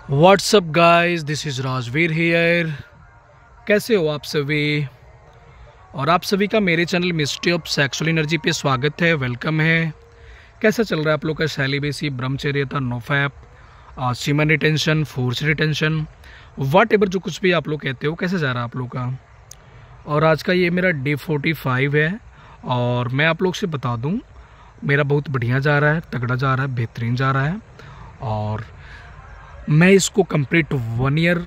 WhatsApp guys, this is Rajveer here. कैसे हो आप सभी? और आप सभी का मेरे channel mystery of sexual energy पे स्वागत है, वेलकम है। कैसा चल रहा है आप लोग का सेलिबेसी, ब्रह्मचर्यता, NoFap, semen retention, force retention, whatever जो कुछ भी आप लोग कहते हो, कैसे जा रहा है आप लोग का? और आज का ये मेरा डे 45 है और मैं आप लोग से बता दूँ, मेरा बहुत बढ़िया जा रहा है, तगड़ा जा रहा है, बेहतरीन जा रहा है। और मैं इसको कंप्लीट 1 ईयर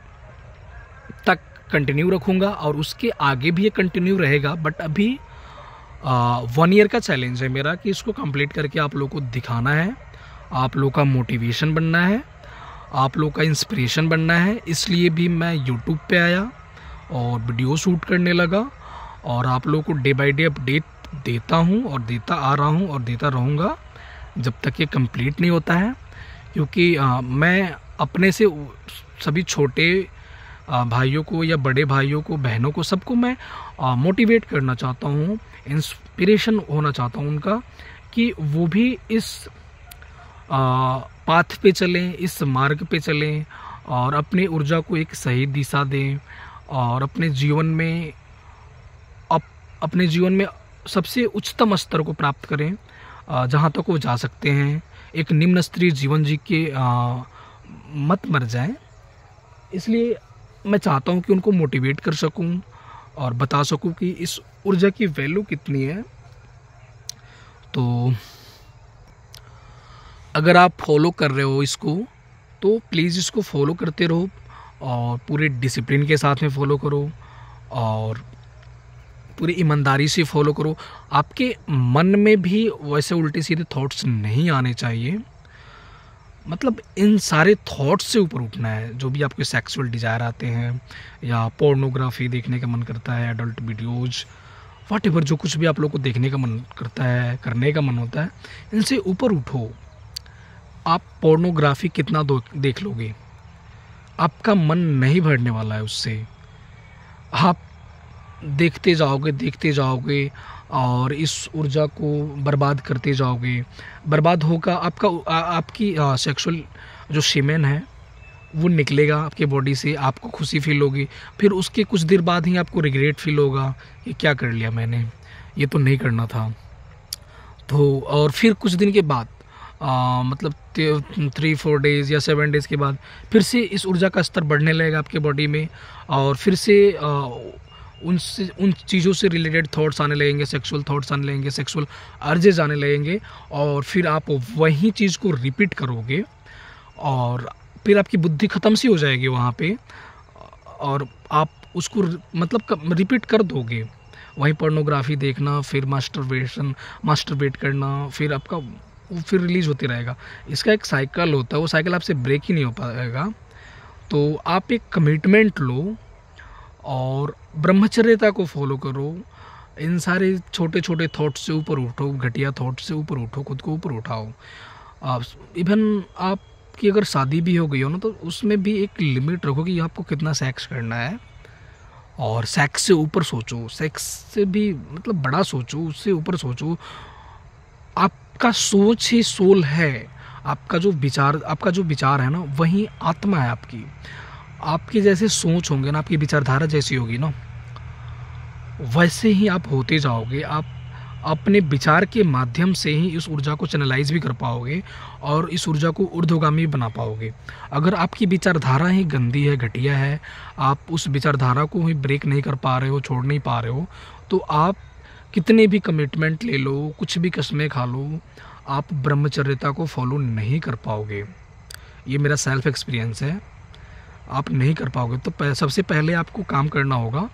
तक कंटिन्यू रखूँगा और उसके आगे भी ये कंटिन्यू रहेगा। बट अभी 1 ईयर का चैलेंज है मेरा कि इसको कंप्लीट करके आप लोगों को दिखाना है, आप लोगों का मोटिवेशन बनना है, आप लोगों का इंस्पिरेशन बनना है। इसलिए भी मैं यूट्यूब पे आया और वीडियो शूट करने लगा और आप लोगों को डे बाय डे अपडेट देता हूँ और देता आ रहा हूँ और देता रहूँगा जब तक ये कंप्लीट नहीं होता है। क्योंकि मैं अपने से सभी छोटे भाइयों को या बड़े भाइयों को, बहनों को, सबको मैं मोटिवेट करना चाहता हूँ, इंस्पिरेशन होना चाहता हूँ उनका, कि वो भी इस पाथ पे चलें, इस मार्ग पे चलें और अपनी ऊर्जा को एक सही दिशा दें और अपने जीवन में सबसे उच्चतम स्तर को प्राप्त करें जहाँ तक वो जा सकते हैं। एक निम्न स्तरीय जीवन जी के मत मर जाएं। इसलिए मैं चाहता हूं कि उनको मोटिवेट कर सकूं और बता सकूं कि इस ऊर्जा की वैल्यू कितनी है। तो अगर आप फॉलो कर रहे हो इसको तो प्लीज़ इसको फॉलो करते रहो और पूरे डिसिप्लिन के साथ में फॉलो करो और पूरी ईमानदारी से फॉलो करो। आपके मन में भी वैसे उल्टे सीधे थॉट्स नहीं आने चाहिए। मतलब इन सारे थॉट्स से ऊपर उठना है। जो भी आपके सेक्सुअल डिज़ायर आते हैं या पोर्नोग्राफी देखने का मन करता है, एडल्ट वीडियोज़, वॉट एवर जो कुछ भी आप लोग को देखने का मन करता है, करने का मन होता है, इनसे ऊपर उठो। आप पोर्नोग्राफी कितना देख लोगे, आपका मन नहीं भरने वाला है उससे। आप देखते जाओगे और इस ऊर्जा को बर्बाद करते जाओगे। बर्बाद होगा आपकी सेक्सुअल जो सीमेन है वो निकलेगा आपके बॉडी से, आपको खुशी फील होगी। फिर उसके कुछ देर बाद ही आपको रिग्रेट फील होगा, ये क्या कर लिया मैंने, ये तो नहीं करना था। तो और फिर कुछ दिन के बाद मतलब 3-4 डेज़ या 7 डेज़ के बाद फिर से इस ऊर्जा का स्तर बढ़ने लगेगा आपके बॉडी में और फिर से उन चीज़ों से रिलेटेड थॉट्स आने लगेंगे, सेक्सुअल थॉट्स आने लगेंगे, सेक्सुअल अर्जेस आने लगेंगे और फिर आप वही चीज़ को रिपीट करोगे और फिर आपकी बुद्धि ख़त्म सी हो जाएगी वहाँ पे और आप उसको मतलब रिपीट कर दोगे। वहीं पोर्नोग्राफी देखना, फिर मास्टरबेट करना, फिर आपका वो फिर रिलीज होते रहेगा। इसका एक साइकिल होता है, वो साइकिल आपसे ब्रेक ही नहीं हो पाएगा। तो आप एक कमिटमेंट लो और ब्रह्मचर्यता को फॉलो करो। इन सारे छोटे छोटे थॉट्स से ऊपर उठो, घटिया थॉट्स से ऊपर उठो, खुद को ऊपर उठाओ। इवन आपकी अगर शादी भी हो गई हो ना, तो उसमें भी एक लिमिट रखो कि आपको कितना सेक्स करना है और सेक्स से ऊपर सोचो, सेक्स से भी मतलब बड़ा सोचो, उससे ऊपर सोचो। आपका सोच ही सोल है। आपका जो विचार है ना, वही आत्मा है आपकी। आपके जैसे सोच होंगे ना, आपकी विचारधारा जैसी होगी ना, वैसे ही आप होते जाओगे। आप अपने विचार के माध्यम से ही इस ऊर्जा को चैनलाइज भी कर पाओगे और इस ऊर्जा को ऊर्ध्वगामी बना पाओगे। अगर आपकी विचारधारा ही गंदी है, घटिया है, आप उस विचारधारा को ही ब्रेक नहीं कर पा रहे हो, छोड़ नहीं पा रहे हो, तो आप कितने भी कमिटमेंट ले लो, कुछ भी कस्में खा लो, आप ब्रह्मचर्यता को फॉलो नहीं कर पाओगे। ये मेरा सेल्फ एक्सपीरियंस है, आप नहीं कर पाओगे। तो सबसे पहले आपको काम करना होगा,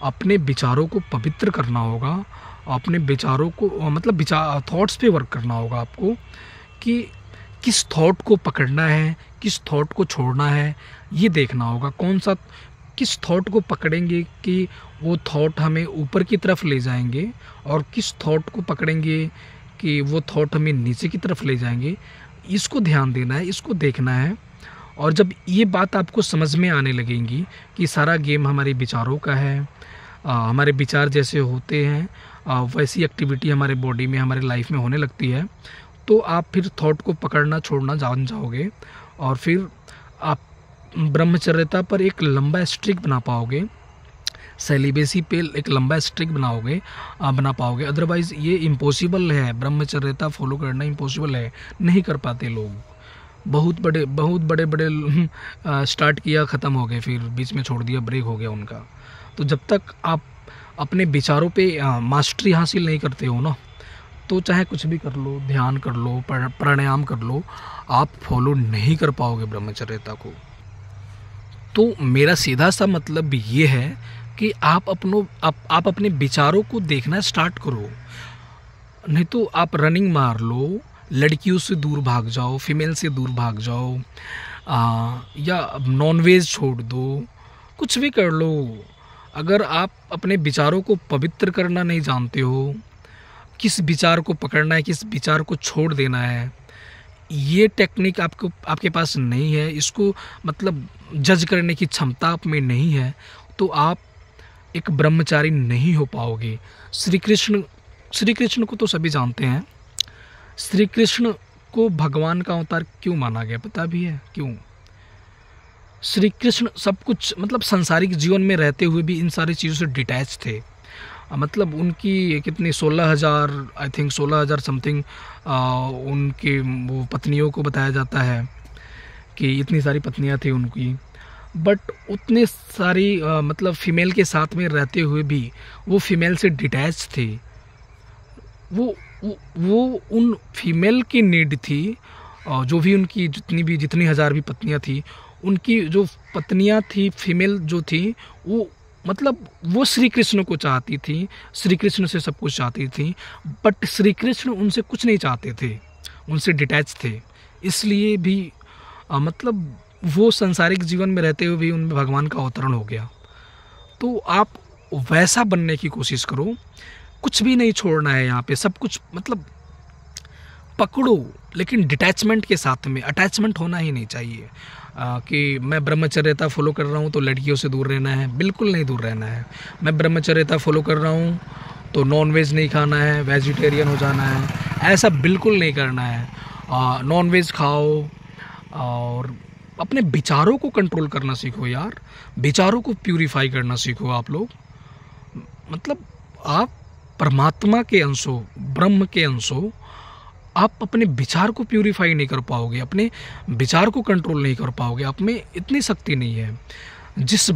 अपने विचारों को पवित्र करना होगा, अपने विचारों को मतलब थॉट्स पे वर्क करना होगा आपको कि किस थॉट को पकड़ना है, किस थॉट को छोड़ना है, ये देखना होगा। किस थॉट को पकड़ेंगे कि वो थॉट हमें ऊपर की तरफ ले जाएंगे और किस थॉट को पकड़ेंगे कि वो थॉट हमें नीचे की तरफ ले जाएंगे। इसको ध्यान देना है, इसको देखना है। और जब ये बात आपको समझ में आने लगेंगी कि सारा गेम हमारे विचारों का है, हमारे विचार जैसे होते हैं वैसी एक्टिविटी हमारे बॉडी में, हमारे लाइफ में होने लगती है, तो आप फिर थॉट को पकड़ना छोड़ना जान जाओगे और फिर आप ब्रह्मचर्यता पर एक लंबा स्ट्रिक बना पाओगे, सेलिबेसी पे एक लंबा स्ट्रिक बना पाओगे। अदरवाइज़ ये इम्पॉसिबल है, ब्रह्मचर्यता फॉलो करना इम्पॉसिबल है, नहीं कर पाते लोग। बहुत बड़े बड़े स्टार्ट किया, ख़त्म हो गए, फिर बीच में छोड़ दिया, ब्रेक हो गया उनका। तो जब तक आप अपने विचारों पे मास्टरी हासिल नहीं करते हो ना, तो चाहे कुछ भी कर लो, ध्यान कर लो, प्राणायाम कर लो, आप फॉलो नहीं कर पाओगे ब्रह्मचर्यता को। तो मेरा सीधा सा मतलब ये है कि आप अपने विचारों को देखना स्टार्ट करो। नहीं तो आप रनिंग मार लो, लड़कियों से दूर भाग जाओ, फीमेल से दूर भाग जाओ, या नॉनवेज छोड़ दो, कुछ भी कर लो। अगर आप अपने विचारों को पवित्र करना नहीं जानते हो, किस विचार को पकड़ना है, किस विचार को छोड़ देना है, ये टेक्निक आपके पास नहीं है, इसको मतलब जज करने की क्षमता आप में नहीं है, तो आप एक ब्रह्मचारी नहीं हो पाओगे। श्री कृष्ण को तो सभी जानते हैं। श्री कृष्ण को भगवान का अवतार क्यों माना गया, पता भी है क्यों? श्री कृष्ण सब कुछ मतलब सांसारिक जीवन में रहते हुए भी इन सारी चीज़ों से डिटैच थे। मतलब उनकी कितनी 16,000 आई थिंक 16,000 समथिंग उनके वो पत्नियों को बताया जाता है कि इतनी सारी पत्नियां थी उनकी, बट उतने सारी मतलब फीमेल के साथ में रहते हुए भी वो फीमेल से डिटैच थे। वो उन फीमेल की नीड थी, जो भी उनकी जितनी हज़ार भी पत्नियां थी, उनकी जो पत्नियां थी फीमेल जो थी, वो मतलब वो श्री कृष्ण को चाहती थी, श्री कृष्ण से सब कुछ चाहती थी, बट श्री कृष्ण उनसे कुछ नहीं चाहते थे, उनसे डिटैच थे। इसलिए भी मतलब वो संसारिक जीवन में रहते हुए भी उनमें भगवान का अवतरण हो गया। तो आप वैसा बनने की कोशिश करो, कुछ भी नहीं छोड़ना है यहाँ पे, सब कुछ मतलब पकड़ो, लेकिन डिटैचमेंट के साथ में, अटैचमेंट होना ही नहीं चाहिए। कि मैं ब्रह्मचर्यता फॉलो कर रहा हूँ तो लड़कियों से दूर रहना है, बिल्कुल नहीं दूर रहना है। मैं ब्रह्मचर्यता फॉलो कर रहा हूँ तो नॉनवेज नहीं खाना है, वेजिटेरियन हो जाना है, ऐसा बिल्कुल नहीं करना है। नॉनवेज खाओ और अपने विचारों को कंट्रोल करना सीखो यार, विचारों को प्यूरिफाई करना सीखो आप लोग। मतलब आप परमात्मा के अंश हो, ब्रह्म के अंश हो, आप अपने विचार को प्यूरिफाई नहीं कर पाओगे, अपने विचार को कंट्रोल नहीं कर पाओगे, आप में इतनी शक्ति नहीं है। जिस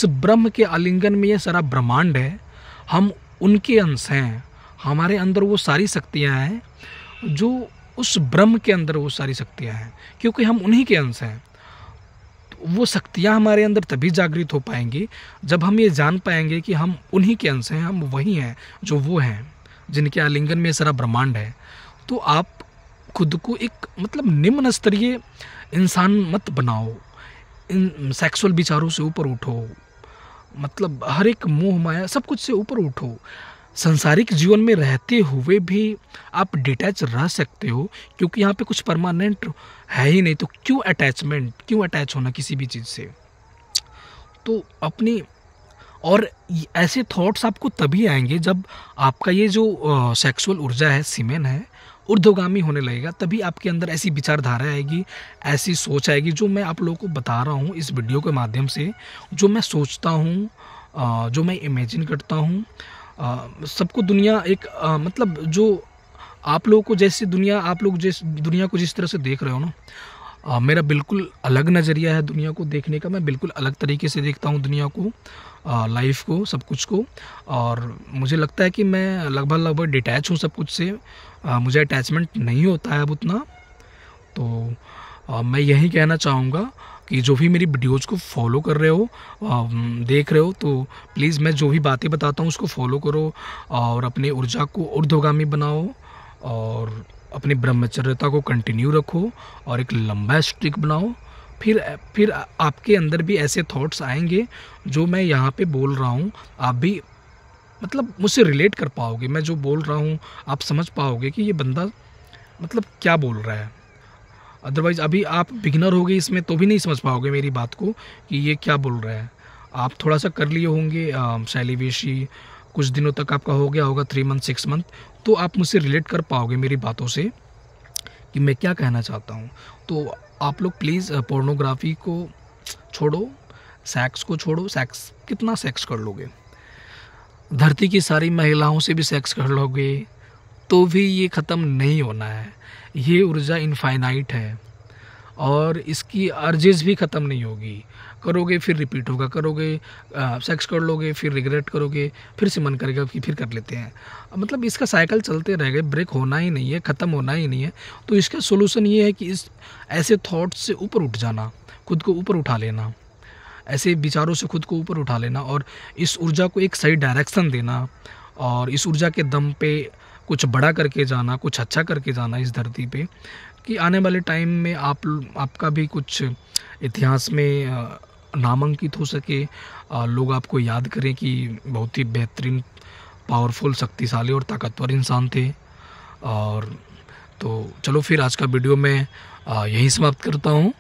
ब्रह्म के आलिंगन में ये सारा ब्रह्मांड है, हम उनके अंश हैं, हमारे अंदर वो सारी शक्तियाँ हैं जो उस ब्रह्म के अंदर वो सारी शक्तियाँ हैं, क्योंकि हम उन्हीं के अंश हैं। तो वो शक्तियाँ हमारे अंदर तभी जागृत हो पाएंगी जब हम ये जान पाएंगे कि हम उन्हीं के अंश हैं, हम वही हैं जो वो हैं, जिनके आलिंगन में सारा ब्रह्मांड है। तो आप खुद को एक मतलब निम्न स्तरीय इंसान मत बनाओ, इन सेक्सुअल विचारों से ऊपर उठो, मतलब हर एक मोह माया सब कुछ से ऊपर उठो। संसारिक जीवन में रहते हुए भी आप डिटैच रह सकते हो, क्योंकि यहाँ पे कुछ परमानेंट है ही नहीं, तो क्यों अटैच होना किसी भी चीज़ से। तो अपनी और ऐसे थॉट्स आपको तभी आएंगे जब आपका ये जो सेक्सुअल ऊर्जा है, सीमेन है, ऊर्ध्वगामी होने लगेगा, तभी आपके अंदर ऐसी विचारधारा आएगी, ऐसी सोच आएगी जो मैं आप लोगों को बता रहा हूँ इस वीडियो के माध्यम से। जो मैं सोचता हूँ, जो मैं इमेजिन करता हूँ, सबको दुनिया एक मतलब जो आप लोगों को जैसी दुनिया, आप लोग जिस दुनिया को जिस तरह से देख रहे हो ना, मेरा बिल्कुल अलग नज़रिया है दुनिया को देखने का। मैं बिल्कुल अलग तरीके से देखता हूँ दुनिया को, लाइफ को, सब कुछ को। और मुझे लगता है कि मैं लगभग डिटैच हूँ सब कुछ से, मुझे अटैचमेंट नहीं होता है अब उतना। तो मैं यही कहना चाहूँगा कि जो भी मेरी वीडियोज़ को फॉलो कर रहे हो, देख रहे हो, तो प्लीज़ मैं जो भी बातें बताता हूँ उसको फॉलो करो और अपने ऊर्जा को ऊर्ध्वगामी बनाओ और अपनी ब्रह्मचर्यता को कंटिन्यू रखो और एक लंबा स्ट्रिक बनाओ। फिर आपके अंदर भी ऐसे थॉट्स आएंगे जो मैं यहाँ पे बोल रहा हूँ, आप भी मतलब मुझसे रिलेट कर पाओगे। मैं जो बोल रहा हूँ आप समझ पाओगे कि ये बंदा मतलब क्या बोल रहा है। अदरवाइज़ अभी आप बिगिनर होगे इसमें तो भी नहीं समझ पाओगे मेरी बात को कि ये क्या बोल रहा है। आप थोड़ा सा कर लिए होंगे शैलीवेशी, कुछ दिनों तक आपका हो गया होगा 3 मंथ 6 मंथ, तो आप मुझसे रिलेट कर पाओगे मेरी बातों से कि मैं क्या कहना चाहता हूँ। तो आप लोग प्लीज़ पोर्नोग्राफी को छोड़ो, सेक्स को छोड़ो। सेक्स कितना सेक्स कर लोगे? धरती की सारी महिलाओं से भी सेक्स कर लोगे तो भी ये ख़त्म नहीं होना है। ये ऊर्जा इनफाइनाइट है और इसकी अर्जेस भी ख़त्म नहीं होगी। करोगे फिर रिपीट होगा, करोगे सेक्स कर लोगे फिर रिग्रेट करोगे, फिर से मन करेगा कि फिर कर लेते हैं। मतलब इसका साइकिल चलते रहेगा, ब्रेक होना ही नहीं है, ख़त्म होना ही नहीं है। तो इसका सोल्यूशन ये है कि इस ऐसे थॉट्स से ऊपर उठ जाना, खुद को ऊपर उठा लेना, ऐसे विचारों से खुद को ऊपर उठा लेना और इस ऊर्जा को एक सही डायरेक्शन देना और इस ऊर्जा के दम पे कुछ बड़ा करके जाना, कुछ अच्छा करके जाना इस धरती पे, कि आने वाले टाइम में आपका भी कुछ इतिहास में नामांकित हो सके। लोग आपको याद करें कि बहुत ही बेहतरीन, पावरफुल, शक्तिशाली और ताकतवर इंसान थे। और तो चलो फिर आज का वीडियो मैं यहीं समाप्त करता हूँ।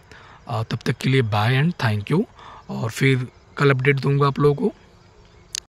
तब तक के लिए बाय एंड थैंक यू। और फिर कल अपडेट दूंगा आप लोगों को।